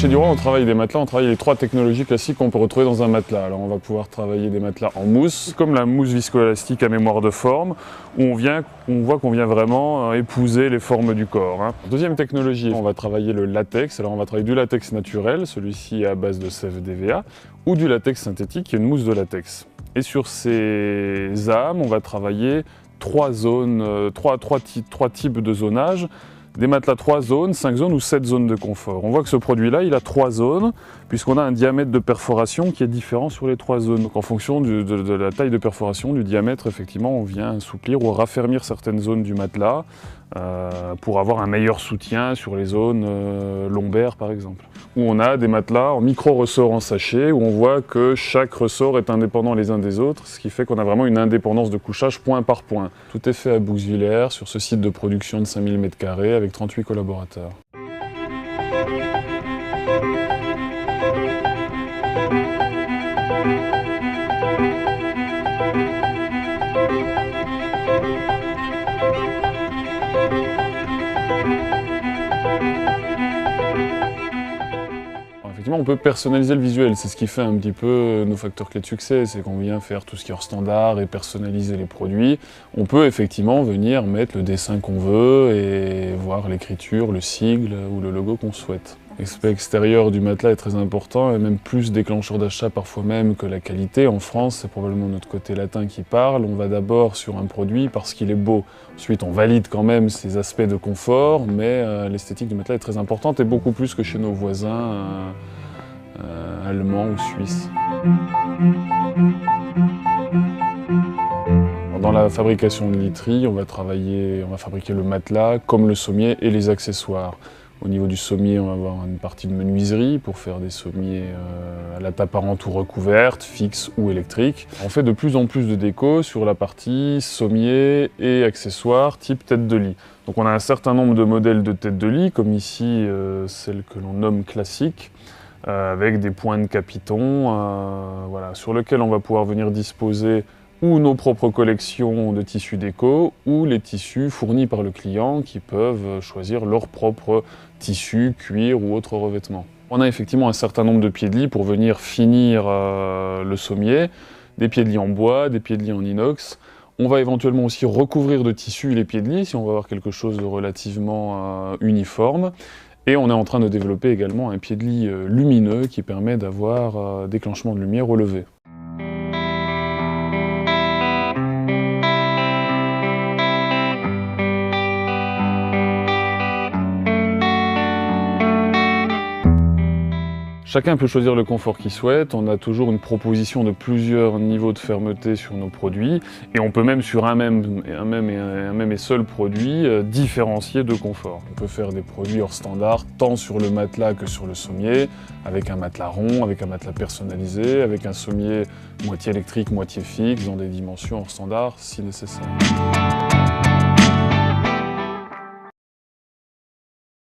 Chez Duroy, on travaille des matelas, on travaille les 3 technologies classiques qu'on peut retrouver dans un matelas. Alors on va pouvoir travailler des matelas en mousse, comme la mousse viscoélastique à mémoire de forme, où on voit qu'on vient vraiment épouser les formes du corps. Deuxième technologie, on va travailler le latex. Alors on va travailler du latex naturel, celui-ci est à base de sève d'EVA, ou du latex synthétique, qui est une mousse de latex. Et sur ces âmes, on va travailler 3 types de zonage. Des matelas 3 zones, 5 zones ou 7 zones de confort. On voit que ce produit-là, il a 3 zones, puisqu'on a un diamètre de perforation qui est différent sur les 3 zones. Donc en fonction de la taille de perforation, du diamètre, effectivement, on vient assouplir ou raffermir certaines zones du matelas pour avoir un meilleur soutien sur les zones lombaires, par exemple. Où on a des matelas en micro-ressorts en sachet, où on voit que chaque ressort est indépendant les uns des autres, ce qui fait qu'on a vraiment une indépendance de couchage point par point. Tout est fait à Bouxwiller, sur ce site de production de 5000 m², avec 38 collaborateurs. Effectivement, on peut personnaliser le visuel, c'est ce qui fait un petit peu nos facteurs clés de succès, c'est qu'on vient faire tout ce qui est hors standard et personnaliser les produits. On peut effectivement venir mettre le dessin qu'on veut et voir l'écriture, le sigle ou le logo qu'on souhaite. L'aspect extérieur du matelas est très important et même plus déclencheur d'achat parfois même que la qualité. En France, c'est probablement notre côté latin qui parle. On va d'abord sur un produit parce qu'il est beau. Ensuite, on valide quand même ses aspects de confort, mais l'esthétique du matelas est très importante et beaucoup plus que chez nos voisins allemands ou suisses. Dans la fabrication de literie, on va fabriquer le matelas comme le sommier et les accessoires. Au niveau du sommier, on va avoir une partie de menuiserie pour faire des sommiers à latte apparente ou recouverte, fixe ou électrique. On fait de plus en plus de déco sur la partie sommier et accessoires type tête de lit. Donc on a un certain nombre de modèles de tête de lit, comme ici celle que l'on nomme classique, avec des points de capiton, voilà, sur lequel on va pouvoir venir disposer ou nos propres collections de tissus déco, ou les tissus fournis par le client qui peuvent choisir leur propre tissu, cuir ou autre revêtement. On a effectivement un certain nombre de pieds de lit pour venir finir le sommier, des pieds de lit en bois, des pieds de lit en inox. On va éventuellement aussi recouvrir de tissu les pieds de lit si on va avoir quelque chose de relativement uniforme. Et on est en train de développer également un pied de lit lumineux qui permet d'avoir déclenchement de lumière au lever. Chacun peut choisir le confort qu'il souhaite, on a toujours une proposition de plusieurs niveaux de fermeté sur nos produits, et on peut même sur un même et seul produit différencier de confort. On peut faire des produits hors standard, tant sur le matelas que sur le sommier, avec un matelas rond, avec un matelas personnalisé, avec un sommier moitié électrique, moitié fixe, dans des dimensions hors standard si nécessaire.